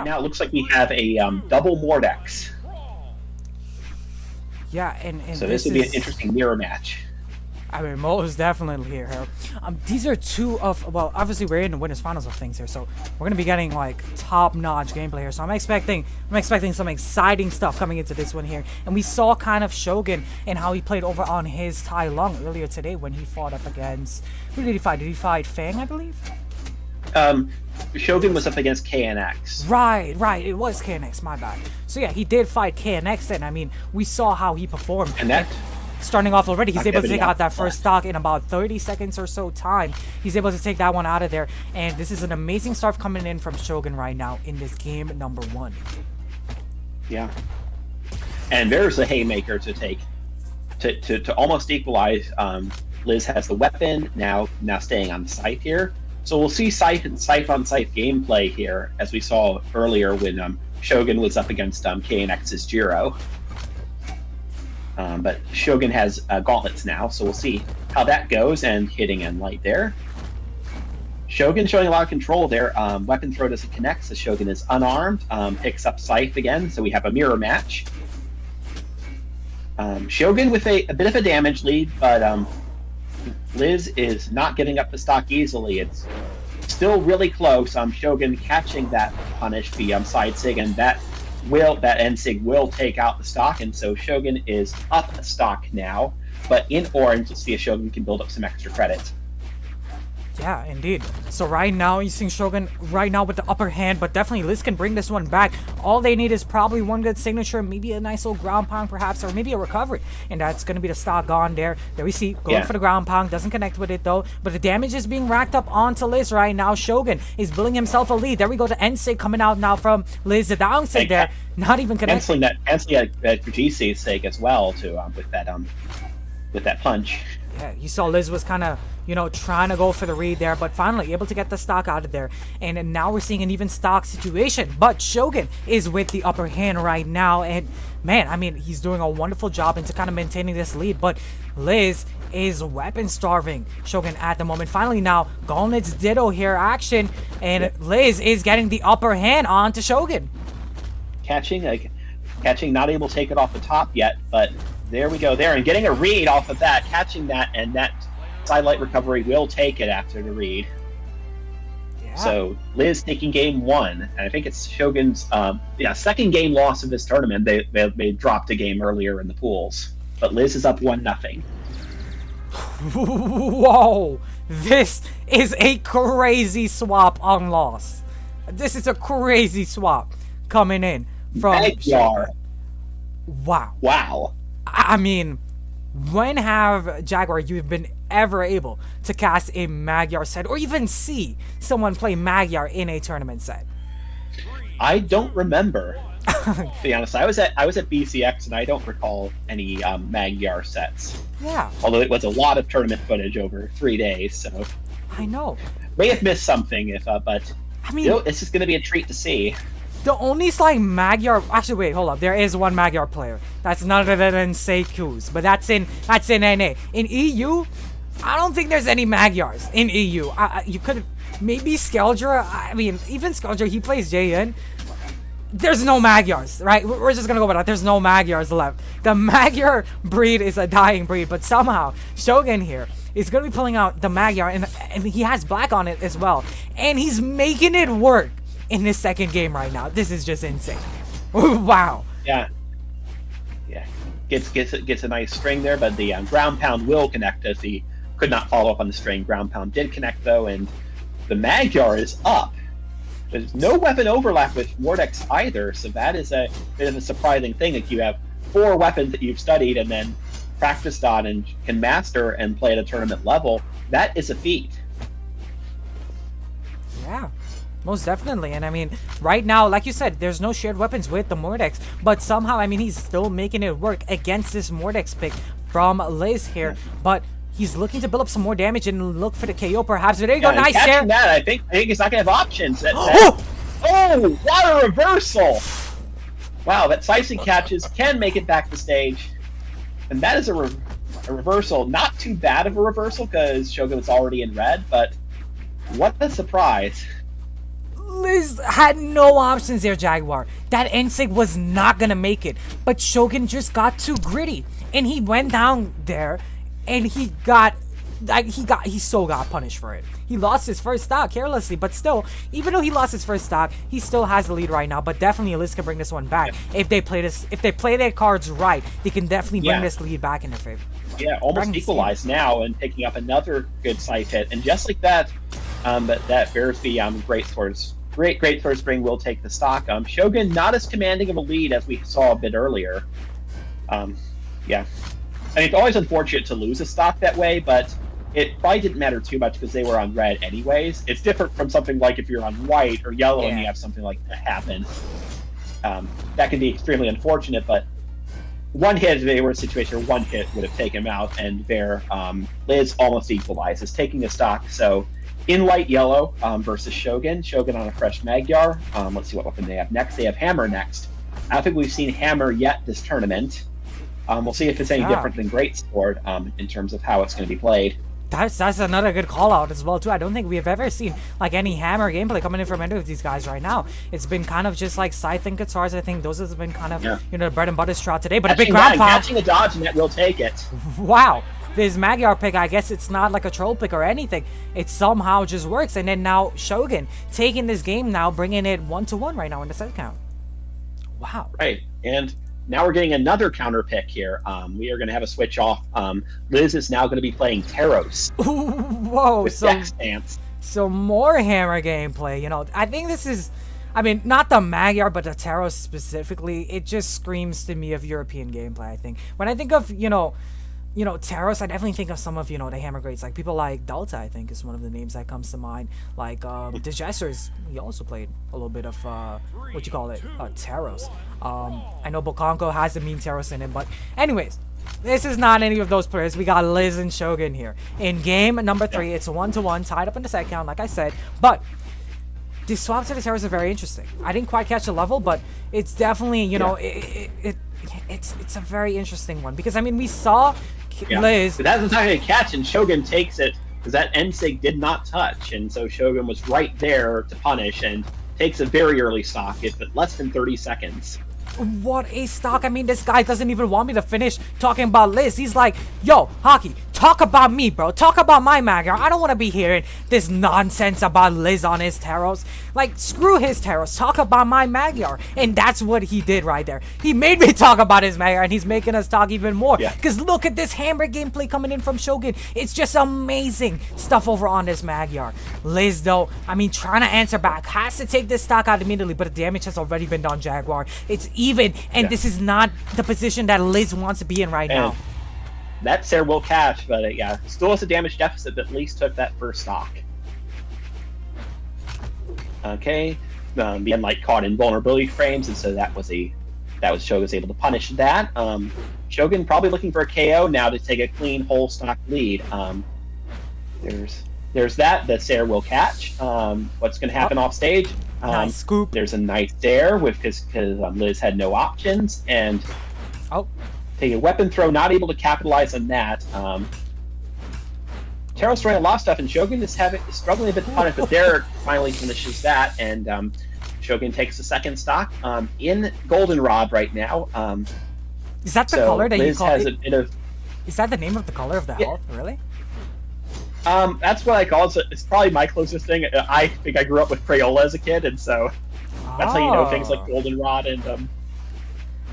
right now it looks like we have a double Mordex. Yeah, and so this would be an interesting mirror match. I mean, most definitely here. These are two of, well, obviously we're in the winners finals of things here, so we're gonna be getting like top-notch gameplay here. So I'm expecting some exciting stuff coming into this one here. And we saw kind of Shogun and how he played over on his Tai Lung earlier today when he fought up against, who did he fight? Did he fight Fang, I believe? Shogun was up against KNX. Right. It was KNX. My bad. So yeah, he did fight KNX. Then I mean, we saw how he performed. And that. Starting off already, he's able to take out that first stock in about 30 seconds or so time. He's able to take that one out of there. And this is an amazing start coming in from Shogun right now in this game number 1. Yeah. And there's a haymaker to take to almost equalize. Lize has the weapon now staying on the scythe here. So we'll see scythe on scythe gameplay here, as we saw earlier when Shogun was up against KNX's Jiro. But Shogun has gauntlets now, so we'll see how that goes, and hitting in light there. Shogun showing a lot of control there. Weapon throw doesn't connect, so Shogun is unarmed. Picks up Scythe again, so we have a mirror match. Shogun with a bit of a damage lead, but Lize is not giving up the stock easily. It's still really close. Shogun catching that punish, the side sig, and that end sig will take out the stock, and so Shogun is up a stock now. But in orange, let's see if Shogun can build up some extra credit. Yeah, indeed. So right now, you're seeing Shogun right now with the upper hand, but definitely Lize can bring this one back. All they need is probably one good signature, maybe a nice little ground pound perhaps, or maybe a recovery. And that's going to be the stock gone there. There we see, going for the ground pound, doesn't connect with it though. But the damage is being racked up onto Lize right now. Shogun is building himself a lead. There we go, the end sig coming out now from Lize. The down sig there, not even connecting. Canceling that for GC's sake as well, too, with that punch. Yeah, you saw Lize was kind of, trying to go for the read there, but finally able to get the stock out of there. And now we're seeing an even stock situation, but Shogun is with the upper hand right now. And man, I mean, he's doing a wonderful job into kind of maintaining this lead, but Lize is weapon starving Shogun at the moment. Finally now, Gauntlets Ditto here action, and Lize is getting the upper hand onto Shogun. Catching, not able to take it off the top yet, but there we go there, and getting a read off of that, catching that, and that sidelight recovery will take it after the read. Yeah. So Lize taking game 1, and I think it's Shogun's second game loss of this tournament. They dropped a game earlier in the pools, but Lize is up 1-0. Whoa, this is a crazy swap on loss. This is a crazy swap coming in from Magyar. Wow. I mean, when have Jaguar you've been ever able to cast a Magyar set, or even see someone play Magyar in a tournament set? I don't remember. To be honest, I was at BCX and I don't recall any Magyar sets. Yeah. Although it was a lot of tournament footage over 3 days, so I know. May have missed something, but I mean, this is going to be a treat to see. The only slight Magyar, actually wait, hold up. There is one Magyar player. That's none other than Seikuz, but that's in NA. In EU, I don't think there's any Magyars in EU. You could maybe Skeldra. I mean, even Skeldra, he plays JN. There's no Magyars, right? We're just gonna go with that. There's no Magyars left. The Magyar breed is a dying breed, but somehow Shogun here is gonna be pulling out the Magyar, and he has black on it as well, and he's making it work in this second game right now. This is just insane. Wow. Yeah. Gets a nice string there, but the ground pound will connect, as he could not follow up on the string. Ground pound did connect though, and the Magyar is up. There's no weapon overlap with Mordex either, so that is a bit of a surprising thing. Like, you have 4 weapons that you've studied and then practiced on and can master and play at a tournament level. That is a feat. Yeah. Most definitely. And I mean, right now, like you said, there's no shared weapons with the Mordex, but somehow, I mean, he's still making it work against this Mordex pick from Lize here, but he's looking to build up some more damage and look for the KO perhaps. There you go, nice there. That, I think he's not going to have options. Oh, what a reversal. Wow, that Sicing catches can make it back to stage. And that is a reversal. Not too bad of a reversal, because Shogun was already in red, but what a surprise. Lize had no options there, Jaguar. That Insig was not gonna make it, but Shogun just got too gritty, and he went down there, and he so got punished for it. He lost his first stock carelessly, but still, even though he lost his first stock, he still has the lead right now. But definitely, Lize can bring this one back if they play their cards right. They can definitely bring this lead back in their favor. Yeah, almost equalized now, and picking up another good side hit, and just like that, that bears the great swords spring will take the stock. Shogun not as commanding of a lead as we saw a bit earlier. Yeah, I mean, it's always unfortunate to lose a stock that way, but it probably didn't matter too much because they were on red anyways. It's different from something like if you're on white or yellow and you have something like that happen. That can be extremely unfortunate, but one hit, they were in a situation where one hit would have taken him out, and there, Lize almost equalizes, taking a stock. So, in light yellow versus Shogun. Shogun on a fresh Magyar. Let's see what weapon they have next. They have Hammer next. I don't think we've seen Hammer yet this tournament. We'll see if it's any different than Greatsword in terms of how it's going to be played. That's another good call out as well too. I don't think we have ever seen like any Hammer gameplay coming in from any of these guys right now. It's been kind of just like Scythe and guitars. I think those have been kind of the bread and butter strat today. But catching a big ground pound, catching a dodge, and that will take it. Wow, this Magyar pick, I guess it's not like a troll pick or anything. It somehow just works. And then now Shogun taking this game now, bringing it 1-1 right now in the set count. Wow. Right, and now we're getting another counter pick here. We are going to have a switch off. Lize is now going to be playing Taros. Whoa, with Stance. So more Hammer gameplay. You know, I think this is, I mean, not the Magyar, but the Taros specifically. It just screams to me of European gameplay. I think when I think of Taros, I definitely think of some of the Hammer greats, like people like Delta. I think is one of the names that comes to mind. Like Digesters, he also played a little bit of Taros. I know Bokonko has the mean Taros in it, but anyways, this is not any of those players. We got Lize and Shogun here in game number 3. It's a 1-1, tied up in the set count, like I said, but the swaps to the Taros are very interesting. I didn't quite catch the level, but it's definitely it's a very interesting one, because I mean we saw Lize. But that's the time to catch, and Shogun takes it because that Ensig did not touch, and so Shogun was right there to punish and takes a very early stock. It's at less than 30 seconds. What a stock. I mean, this guy doesn't even want me to finish talking about Lize. He's like, yo, Hockey, talk about me, bro. Talk about my Magyar. I don't want to be hearing this nonsense about Lize on his Taros. Like, screw his Taros. Talk about my Magyar. And that's what he did right there. He made me talk about his Magyar, and he's making us talk even more. Because look at this Hammer gameplay coming in from Shogun. It's just amazing stuff over on this Magyar. Lize, though, I mean, trying to answer back. Has to take this stock out immediately, but the damage has already been done, Jaguar. It's even, and this is not the position that Lize wants to be in right now. That Sarah will catch, but still has a damage deficit, but at least took that first stock. Okay, being like caught in vulnerability frames, and so that was Shogun's able to punish that. Shogun probably looking for a KO now to take a clean whole stock lead. There's that Sarah will catch. What's going to happen off stage? Nice scoop. There's a nice dare with because Lize had no options, and take a weapon throw, not able to capitalize on that. Taros throwing a lot of stuff, and Shogun is struggling a bit to punish, but Derek finally finishes that, and Shogun takes the second stock in Goldenrod right now. Is that the color that Lize you call has it? a bit of. Is that the name of the color of the health? Really? That's what I call it. It's probably my closest thing. I think I grew up with Crayola as a kid, and so that's how you know things like Goldenrod and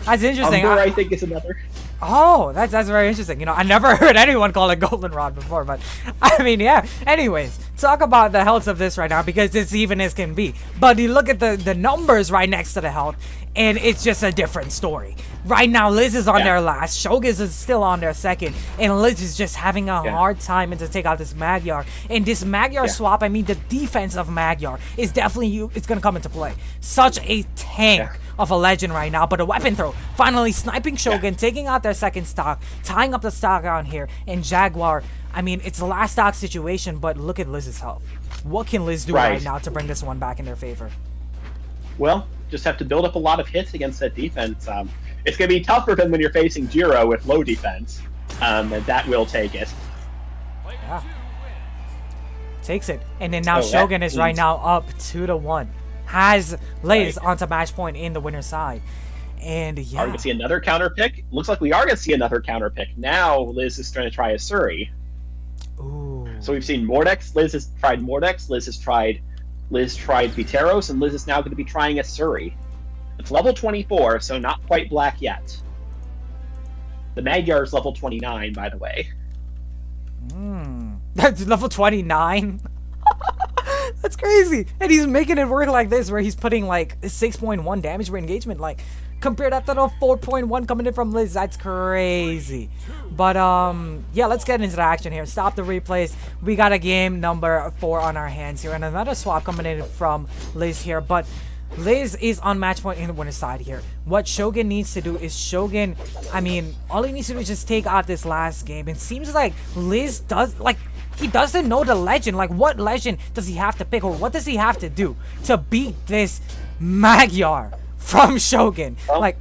that's interesting. Umber, I think is another. Oh, that's very interesting. I never heard anyone call it Goldenrod before, but I mean, yeah. Anyways, talk about the health of this right now, because it's even as can be. But you look at the numbers right next to the health, and it's just a different story. Right now, Lize is on their last, Shogun is still on their second, and Lize is just having a hard time to take out this Magyar. And this Magyar swap, I mean, the defense of Magyar is definitely it's going to come into play. Such a tank of a legend right now, but a weapon throw finally sniping Shogun, taking out their second stock, tying up the stock on here, and Jaguar, I mean, it's the last stock situation, but look at Lize's health. What can Lize do right now to bring this one back in their favor? Well, just have to build up a lot of hits against that defense. It's going to be tough for them when you're facing Jiro with low defense, and that will take it. Yeah. Takes it. And then now Shogun is right now up 2-1. has Lize onto match point in the winner's side. And Are we yeah. going to see another counter pick? Looks like we are going to see another counter pick. Now Liz is trying to try a Suri. Ooh. So we've seen Mordex. Liz has tried Mordex. Liz tried Viteros, and Liz is now going to be trying a Suri. It's level 24, so not quite black yet. The Magyar is level 29, by the way. That's level 29. That's crazy. And he's making it work like this, where he's putting like 6.1 damage per engagement. Like, compare that to the 4.1 coming in from Liz. That's crazy. But yeah, let's get into the action here. Stop the replays. We got a game number 4 on our hands here, and another swap coming in from Liz here. But Liz is on match point in the winner's side here. What Shogun needs to do is I mean, all he needs to do is just take out this last game. It seems like Liz does, like, he doesn't know the legend. Like, what legend does he have to pick, or what does he have to do to beat this Magyar from Shogun? Well, like,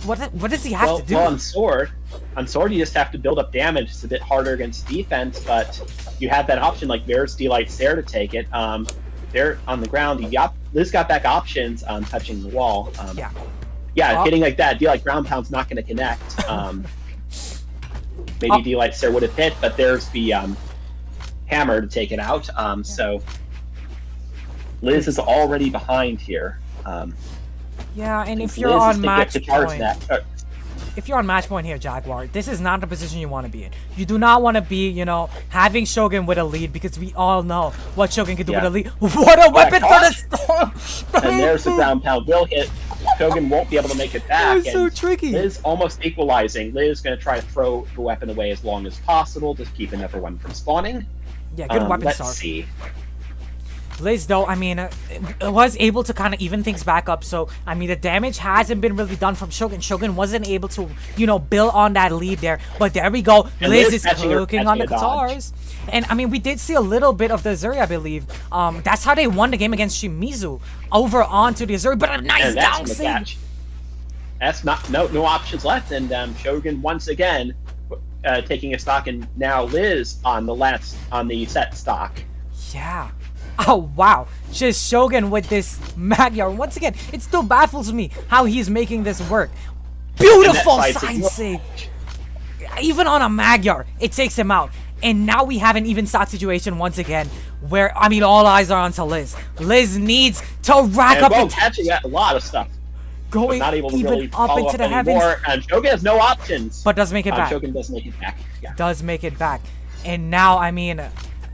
what does he have to do? Well, on sword, you just have to build up damage. It's a bit harder against defense, but you have that option. Like, there's Delight Stare to take it. They're on the ground. Liz got back options on touching the wall. Hitting like that, Delight Ground Pound's not going to connect. Maybe Delight Stare would have hit, but there's the hammer to take it out. So Liz is already behind here. Yeah, and if you're Liz on match point, if you're on match point here, Jaguar, this is not the position you want to be in. You do not want to be, you know, having Shogun with a lead, because we all know what Shogun can do with a lead. What a weapon for the storm! And there's the ground pound will hit. Shogun won't be able to make it back. It was so tricky. Liz almost equalizing. Liz going to try to throw the weapon away as long as possible to keep another one from spawning. Yeah, good weapon let's start. See. Liz, though, I mean, was able to kind of even things back up. So, I mean, the damage hasn't been really done from Shogun. Shogun wasn't able to, you know, build on that lead there. But there we go. And Liz is cooking on the guitars. And, I mean, we did see a little bit of the Azuri, I believe. That's how they won the game against Shimizu. Over onto the Azuri, but a nice down save. That's no options left. And Shogun once again taking a stock, and now Liz on the set stock. Yeah. Oh, wow. Just Shogun with this Magyar. Once again, it still baffles me how he's making this work. Beautiful side save. Even on a Magyar, it takes him out. And now we have an even stock situation once again, where, I mean, all eyes are onto Liz. Liz needs to rack up the catching a lot of stuff. Going not able to even really up into the heavens. And Shogun has no options. But does make it back. Shogun does make it back. Yeah. Does make it back. And now, I mean,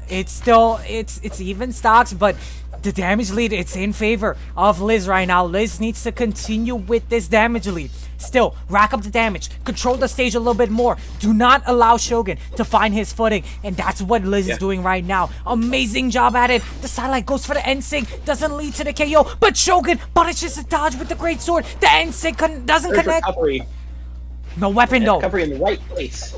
it's still, it's even stocks, but the damage lead, it's in favor of Liz right now. Liz needs to continue with this damage lead. Still, rack up the damage. Control the stage a little bit more. Do not allow Shogun to find his footing. And that's what Liz is doing right now. Amazing job at it. The sidelight goes for the end sync. Doesn't lead to the KO. But Shogun punishes the dodge with the great sword. The end sync doesn't connect. Recovery. No weapon though. Recovery in the right place.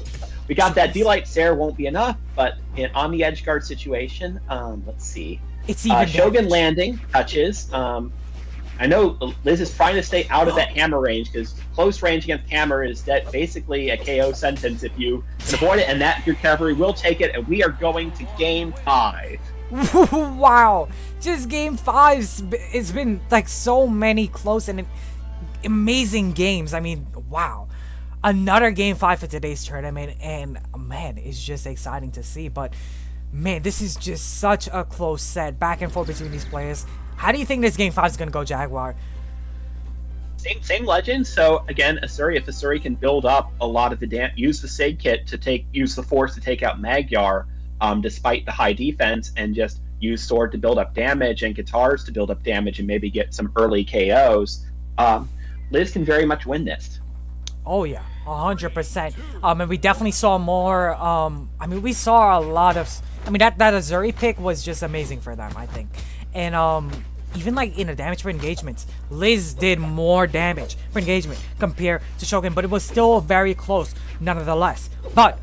We got that Delight Stare won't be enough, but on the edge guard situation, let's see. It's even Shogun landing touches. I know Liz is trying to stay out of that hammer range, because close range against hammer is basically a KO sentence if you can avoid it, and that recovery will take it, and we are going to game 5. Wow, just game 5. It's been like so many close and amazing games. I mean, wow. Another game 5 for today's tournament, and man, it's just exciting to see. But man, this is just such a close set, back and forth between these players. How do you think this game 5 is going to go, Jaguar? Same legend. So again, Asuri, if Asuri can build up a lot of the use the Sig kit to use the force to take out Magyar, despite the high defense, and just use sword to build up damage and guitars to build up damage and maybe get some early KOs, Liz can very much win this. Oh yeah, 100%. And we definitely saw more. I mean, we saw a lot of. I mean, that Azuri pick was just amazing for them, I think. And even like in the damage for engagements, Liz did more damage for engagement compared to Shogun, but it was still very close nonetheless. But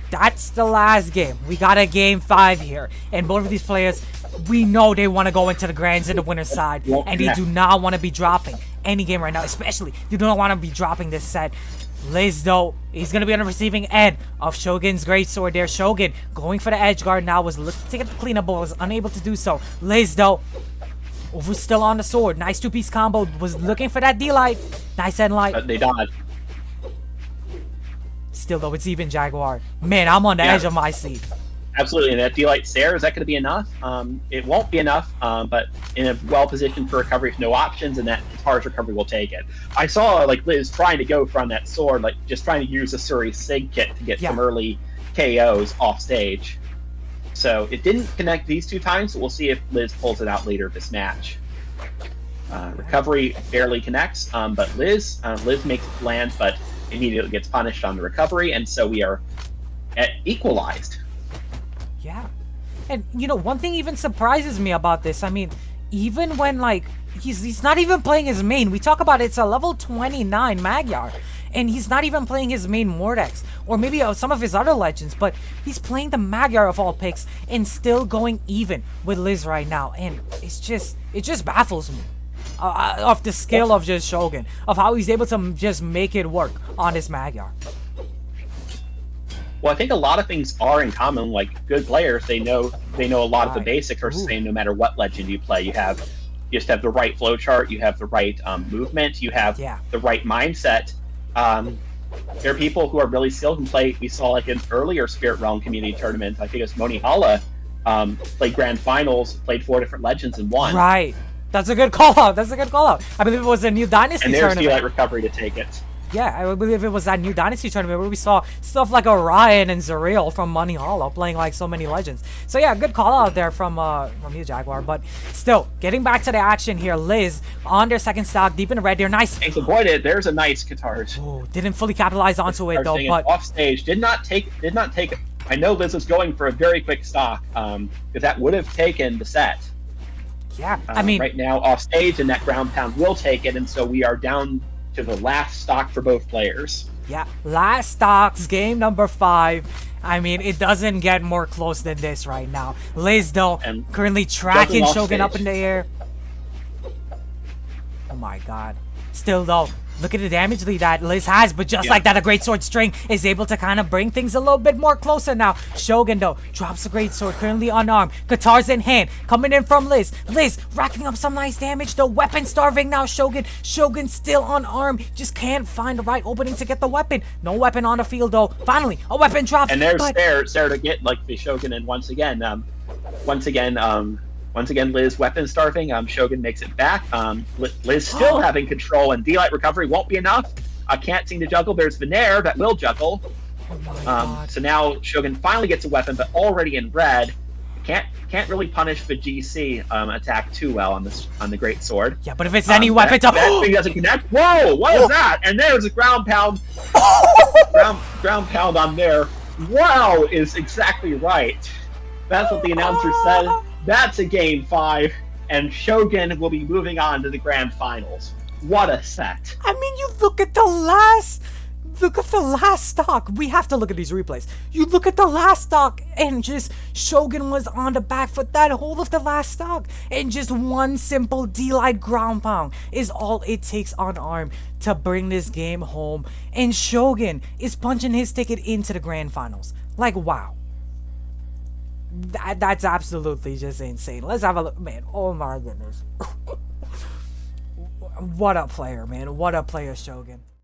that's the last game. We got a game 5 here, and both of these players, we know they want to go into the grands in the winner's side, and they do not want to be dropping any game right now, especially they do not want to be dropping this set. Liz, though, he's going to be on the receiving end of Shogun's great sword there. Shogun going for the edge guard now, was looking to get the cleanup, but was unable to do so. Liz, though, Over still on the sword. Nice two-piece combo. Was looking for that D-Light. Nice end light. But they dodged. Still though, it's even Jaguar. Man, I'm on the edge of my seat. Absolutely, and that D-Light Stare, is that going to be enough? It won't be enough, but in a well-positioned for recovery with no options, and that Guitar's recovery will take it. I saw like Liz trying to go from that sword, like just trying to use the Suri Sig kit to get some early KOs off stage. So it didn't connect these 2 times, so we'll see if Liz pulls it out later this match. Recovery barely connects, but Liz makes it land, but immediately gets punished on the recovery, and so we are equalized. Yeah. And, you know, one thing even surprises me about this, I mean, even when, like, he's not even playing his main. We talk about it's a level 29 Magyar, and he's not even playing his main Mordex, or maybe some of his other legends, but he's playing the Magyar of all picks and still going even with Liz right now, and it just baffles me. Of the skill of just Shogun, of how he's able to just make it work on this Magyar. Well, I think a lot of things are in common. Like good players, they know a lot of the basics. Are saying no matter what legend you play, you just have the right flowchart, you have the right movement, you have the right mindset. There are people who are really skilled and play. We saw like an earlier Spirit Realm community tournament. I think it was Moni Hala played grand finals, played 4 different legends and won. Right. That's a good call out. I believe it was a new Dynasty tournament. And there's D-Light recovery to take it. Yeah, I believe it was that new Dynasty tournament where we saw stuff like Orion and Zuriel from Money Hollow playing like so many legends. So yeah, good call out there from you, Jaguar. But still, getting back to the action here, Liz on their second stock, deep in the red. They're nice. Thanks, avoided. There's a nice Guitars. Ooh, didn't fully capitalize onto it though. But off stage, did not take. I know Liz was going for a very quick stock, because that would have taken the set. Yeah, I mean, right now off stage, and that ground pound will take it, and so we are down to the last stock for both players. Yeah, last stocks, game number 5. I mean, it doesn't get more close than this right now. Liz, though, currently tracking Shogun up in the air. Oh my god. Still, though, look at the damage lead that Liz has, but just like that, a Great Sword String is able to kind of bring things a little bit more closer now. Shogun, though, drops the Great Sword, currently unarmed. Guitars in hand, coming in from Liz. Liz racking up some nice damage, though. Weapon starving now, Shogun. Shogun still unarmed, just can't find the right opening to get the weapon. No weapon on the field, though. Finally, a weapon drops. And there's Sarah to get like the Shogun, and once again, Liz weapon starving. Shogun makes it back. Liz still having control, and D-Light recovery won't be enough. Can't seem to juggle. There's Venair that will juggle. So now Shogun finally gets a weapon, but already in red. Can't really punish the GC attack too well on the Great Sword. Yeah, but if it's any weapon, that thing doesn't connect. Whoa! What is that? And there's a ground pound. ground pound on there. Wow is exactly right. That's what the announcer said. That's a game 5, and Shogun will be moving on to the grand finals. What a set! I mean, you look at the last stock. We have to look at these replays. You look at the last stock, and just Shogun was on the back foot that whole of the last stock, and just one simple D-Light ground pound is all it takes on arm to bring this game home, and Shogun is punching his ticket into the grand finals. Like, wow. That's absolutely just insane. Let's have a look, man. Oh my goodness. What a player, man. What a player, Shogun.